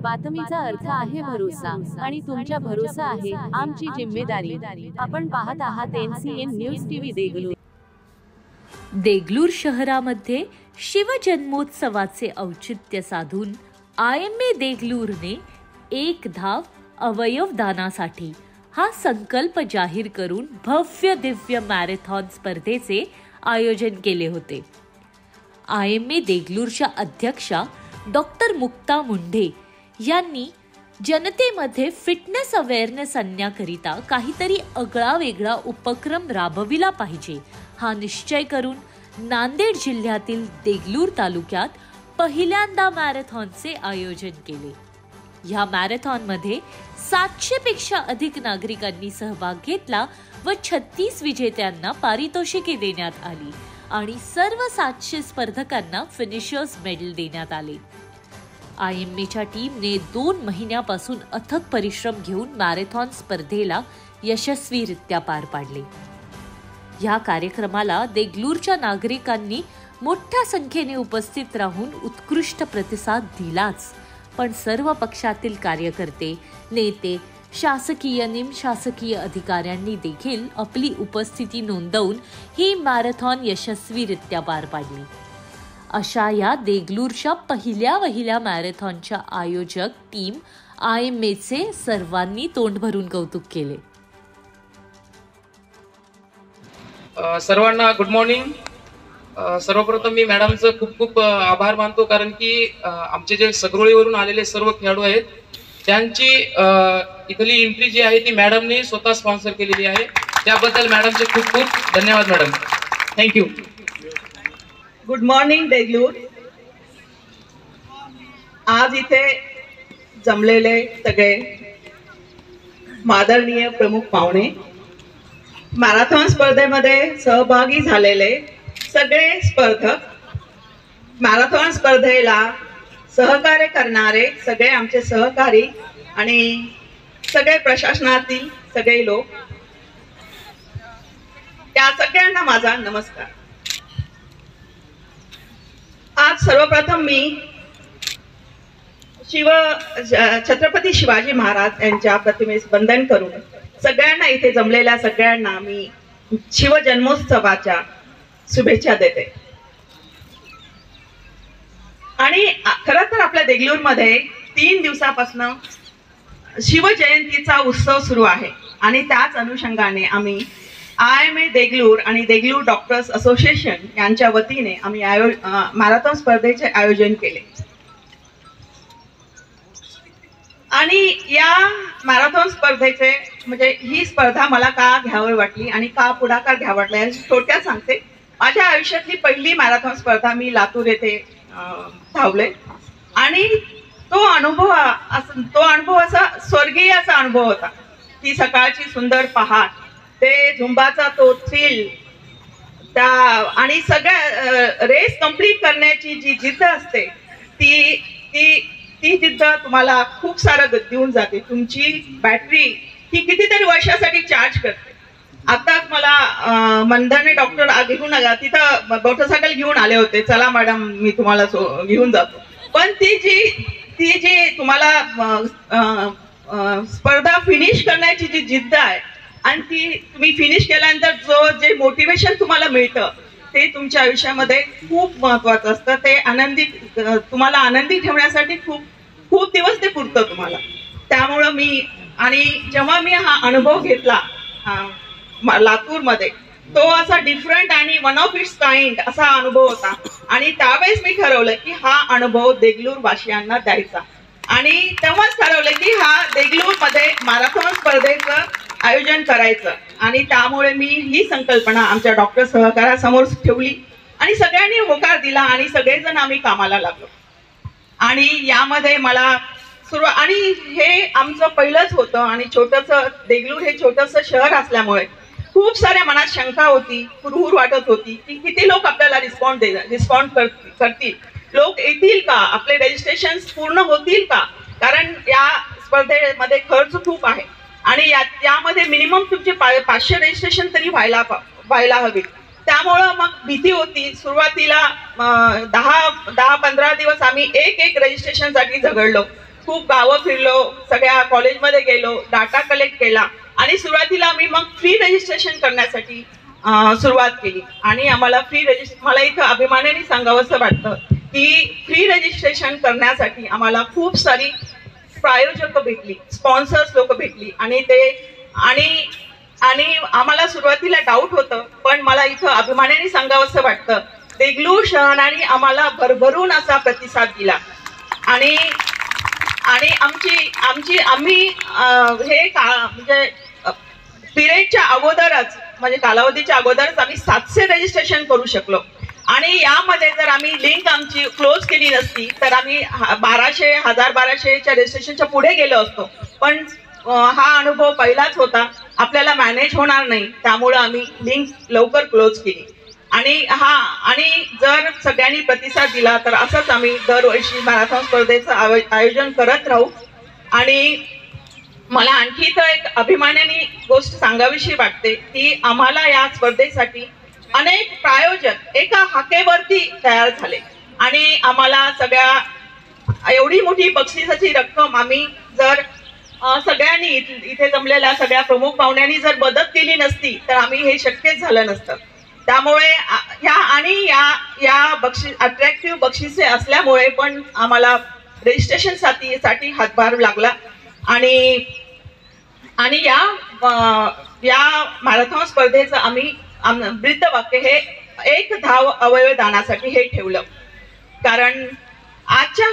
बातमीचा अर्थ आहे भरोसा आणि तुमच्या भरोसा आहे आमची जिम्मेदारी। आपण पाहत आहात NCN news TV Deglur. Deglur शहरामध्ये शिवजन्मोत्सवाचे औचित्य साधून IMA देगलूरने एक धाव अवयव दानासाठी हा संकल्प जाहीर करून भव्य दिव्य मॅरेथॉन स्पर्धेचे आयोजन केले होते। IMA देगलूरच्या अध्यक्षा डॉक्टर मुक्ता मुंढे यांनी जनतेमध्ये फिटनेस अवेअरनेस आणण्याकरिता काहीतरी आगळा वेगळा उपक्रम राबविला पाहिजे हा निश्चय करून नांदेड जिल्ह्यातील देगलूर तालुक्यात पहिल्यांदा मॅरेथॉनचे आयोजन केले। या मॅरेथॉनमध्ये 700 पेक्षा अधिक नागरिकांनी सहभाग घेतला व 36 विजेत्यांना पारितोषिके देण्यात आली आणि सर्व 700 स्पर्धकांना फिनिशर्स मेडल देण्यात आले। IMAच्या टीमने 2 महिन्यापासून अथक परिश्रम घेऊन मॅरेथॉन स्पर्धेला यशस्वीरित्या पार पाडले। या कार्यक्रमाला देगलूरच्या नागरिकांनी मोठ्या संख्येने उपस्थित राहून उत्कृष्ट प्रतिसाद दिलाच, पण सर्व पक्षातील कार्यकर्ते, नेते, शासकीय निमशासकीय अधिकाऱ्यांनी देखील आपली उपस्थिती नोंदवून ही मॅरेथॉन यशस्वीरित्या पार पाडली। अशा या देगलूरच्या पहिल्या मॅरेथॉनच्या आयोजक टीम IMAचे सर्वांनी तोंड भरून कौतुक केले। सर्वांना गुड मॉर्निंग। सर्वप्रथम मी मॅडमचं खूप आभार मानतो, कारण की आमचे जे सगरोळीवरून आलेले सर्व खेळाडू आहेत त्यांची इथली एंट्री जी आहे ती मॅडमने स्वतः स्पॉन्सर केलेली आहे। त्याबद्दल मॅडमचे खूप धन्यवाद madam, thank you. Good morning Deglur. आज इथे जमलेले सगळे आदरणीय प्रमुख पाहुणे, मॅरेथॉन स्पर्धेमध्ये सहभागी झालेले सगळे स्पर्धक, मॅरेथॉन स्पर्धेला सहकार्य करणारे सगळे आमचे सहकारी आणि सगळे प्रशासनातील सगळे लोक, त्या सगळ्यांना माझा नमस्कार। आज सर्वप्रथम मी छत्रपती शिवाजी महाराज यांच्या प्रतिमेस वंदन करून सगळ्यांना, इथे जमलेल्या सगळ्यांना मी शिवजन्मोत्सवाच्या शुभेच्छा देते। आणि खरं तर आपल्या देगलूरमध्ये 3 दिवसापासून शिवजयंतीचा उत्सव सुरू आहे आणि त्याच अनुषंगाने आम्ही IMA देगलूर आणि देगलूर डॉक्टर्स असोसिएशन यांच्या वतीने आम्ही मॅरेथॉन स्पर्धेचे आयोजन केले। आणि या मॅरेथॉन स्पर्धेचे म्हणजे ही स्पर्धा मला का घ्यावी वाटली आणि का पुढाकार घ्यावा वाटला याची थोडक्यात सांगते। माझ्या आयुष्यातली पहिली मॅरेथॉन स्पर्धा मी लातूर येथे धावले आणि तो अनुभव असा स्वर्गीय असा अनुभव होता। ती सकाळची सुंदर पहाट, ते झुंबाचा तो थ्रिल, त्या आणि सगळ्या रेस कंप्लीट करण्याची जी जिद्द असते ती ती ती जिद्द तुम्हाला खूप सारं देऊन जाते। तुमची बॅटरी ही कितीतरी वर्षासाठी चार्ज करते। आता मला मंदाने डॉक्टर घेऊन तिथं मोटरसायकल घेऊन आले होते, चला मॅडम मी तुम्हाला घेऊन जातो, पण ती जी तुम्हाला स्पर्धा फिनिश करण्याची जी जिद्द आहे आणि ती तुम्ही फिनिश केल्यानंतर जे मोटिवेशन तुम्हाला मिळतं ते तुमच्या आयुष्यामध्ये खूप महत्वाचं असतं। ते तुम्हाला आनंदी ठेवण्यासाठी खूप दिवस ते पुरतं तुम्हाला। त्यामुळं जेव्हा मी हा अनुभव घेतला लातूरमध्ये, तो असा डिफरंट आणि वन ऑफ इट्स काइंड असा अनुभव होता आणि त्यावेळेस मी ठरवलं की हा अनुभव देगलूर वासियांना द्यायचा आणि तेव्हाच ठरवलं की हा देगलूर मध्ये मॅरेथॉन स्पर्धेचं आयोजन करायचं आणि त्यामुळे मी ही संकल्पना आमच्या डॉक्टर सहकारासमोर ठेवली आणि सगळ्यांनी होकार दिला आणि सगळेजण आम्ही कामाला लागलो। आणि यामध्ये मला आणि हे आमचं पहिलंच होतं आणि छोटंसं देगलूर हे छोटंसं शहर असल्यामुळे खूप साऱ्या मनात शंका होती, हुरहुर वाटत होती की किती लोक आपल्याला रिस्पॉन्ड करतील, लोक येतील का, आपले रजिस्ट्रेशन पूर्ण होतील का, कारण या स्पर्धेमध्ये खर्च खूप आहे आणि यामध्ये मिनिमम तुमचे 500 रजिस्ट्रेशन तरी व्हायला हवे। त्यामुळं मग भीती होती। सुरुवातीला 10-15 दिवस आम्ही एक रजिस्ट्रेशन साठी झगडलो खूप गावं फिरलो, सगळ्या कॉलेजमध्ये गेलो, डाटा कलेक्ट केला आणि सुरुवातीला आम्ही मग फ्री रजिस्ट्रेशन करण्यासाठी सुरुवात केली. आणि आम्हाला मला इथं अभिमानाने सांगावंसं वाटतं की फ्री रजिस्ट्रेशन करण्यासाठी आम्हाला खूप सारी प्रायोजक भेटली, स्पॉन्सर्स लोक भेटली आणि आम्हाला सुरुवातीला डाऊट होतं, पण मला इथं अभिमानाने सांगावंसं वाटतं देगलूर शहराने आम्हाला भरभरून असा प्रतिसाद दिला. आणि आम्ही हे म्हणजे पिरियडच्या अगोदरच म्हणजे कालावधीच्या अगोदरच आम्ही 700 रजिस्ट्रेशन करू शकलो. आणि यामध्ये जर आम्ही लिंक आमची क्लोज केली नसती तर आम्ही 1200-1200च्या रजिस्ट्रेशनच्या पुढे गेलो असतो. पण हा अनुभव पहिलाच होता, आपल्याला मॅनेज होणार नाही, त्यामुळं आम्ही लिंक लवकर क्लोज केली. आणि जर सगळ्यांनी प्रतिसाद दिला तर असंच आम्ही दरवर्षी मॅरेथॉन स्पर्धेचं आयोजन करत राहू. आणि मला आणखी तर एक अभिमानाने गोष्ट सांगावीशी वाटते की आम्हाला या स्पर्धेसाठी अनेक प्रायोजक एका हाकेवरती तयार झाले आणि आम्हाला सगळ्या एवढी मोठी बक्षिसाची रक्कम आम्ही जर सगळ्यांनी इथे जमलेल्या सगळ्या प्रमुख पाहुण्यांनी जर मदत केली नसती तर आम्ही हे शक्यच झालं नसतं. त्यामुळे या बक्षीस अट्रॅक्टिव्ह बक्षिसे असल्यामुळे पण आम्हाला रजिस्ट्रेशन साठी हातभार लागला. आणि या मॅरेथॉन स्पर्धेचं आम्ही ब्रीदवाक्य हे 1 धाव अवयव दानासाठी हे ठेवलं, कारण आजच्या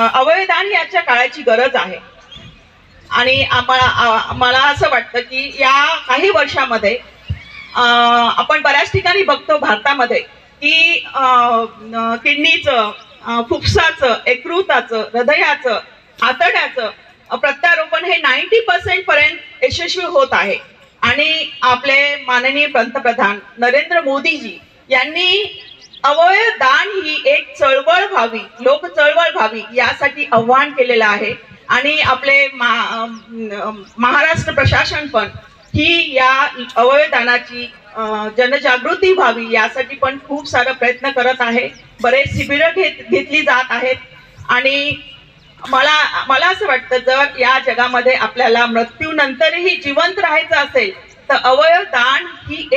अवयवदान ही आजच्या काळाची गरज आहे. आणि मला असं वाटतं की या काही वर्षामध्ये आपण बऱ्याच ठिकाणी बघतो भारतामध्ये की किडनीचं, फुफ्साचं, यकृताचं, हृदयाचं, आतड्याचं प्रत्यारोपण हे 90% पर्यंत यशस्वी होत आहे. आणि आपले माननीय पंतप्रधान नरेंद्र मोदीजी यांनी अवयव दान ही एक चळवळ व्हावी, लोक चळवळ व्हावी यासाठी आव्हान केलेलं आहे. आणि आपले महाराष्ट्र प्रशासन पण ही या अवयव दानाची जनजागृती व्हावी यासाठी पण खूप सारा प्रयत्न करत आहे. बरेच शिबिरं घेतली जात आहेत. आणि मला असं वाटतं जर या जगामध्ये आपल्याला मृत्यूनंतरही जिवंत राहायचं असेल तर अवयव दान ही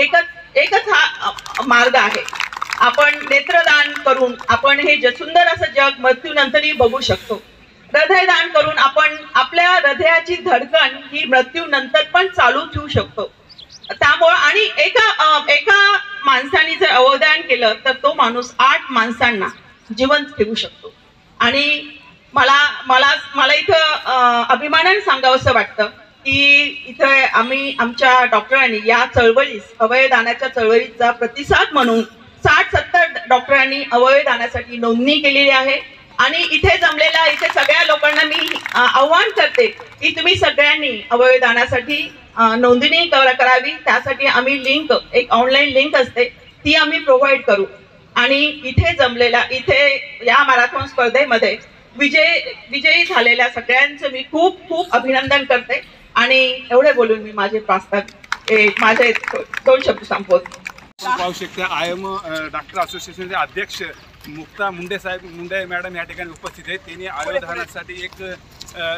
एकच हा मार्ग आहे. आपण नेत्रदान करून आपण हे सुंदर असं जग मृत्यूनंतरही बघू शकतो. हृदयदान करून आपण आपल्या हृदयाची धडकन ही मृत्यूनंतर पण चालू ठेवू शकतो. त्यामुळे आणि एका माणसाने जर अवयवदान केलं तर तो माणूस 8 माणसांना जिवंत ठेवू शकतो. आणि मला इथं अभिमानाने सांगावंसं वाटतं की इथं आमच्या डॉक्टरांनी या चळवळीस अवयवदानाच्या चळवळीचा प्रतिसाद म्हणून 60-70 डॉक्टरांनी अवयवदानासाठी नोंदणी केलेली आहे. आणि इथे सगळ्या लोकांना मी आव्हान करते की तुम्ही सगळ्यांनी अवयवदानासाठी नोंदणी करावी. त्यासाठी आम्ही एक ऑनलाईन लिंक असते ती आम्ही प्रोव्हाइड करू. आणि इथे या मॅरेथॉन स्पर्धेमध्ये विजयी झालेल्या सगळ्यांचं मी खूप खूप अभिनंदन करते. आणि एवढे बोलून मी माझे माझे 2 शब्द संपवतो. पाहू शकता आयएम डॉक्टर असोसिएशनचे अध्यक्ष मुक्ता मुंडे मॅडम या ठिकाणी उपस्थित आहेत. त्यांनी अवयवदानासाठी एक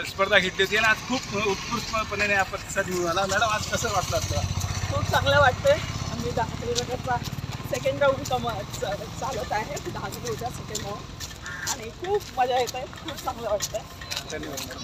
स्पर्धा घेतली होती आणि आज खूप उत्कृष्टपणे प्रतिसाद मिळून आला. मॅडम आज कसं वाटलं आपल्याला? खूप चांगलं वाटतंय. आम्ही 10 गटाचा सेकंड राऊंड चालत आहे. 10 गटाचा सेकंड राऊंड आणि खूप मजा येत आहे. खूप चांगलं वाटतंय. धन्यवाद मॅडम.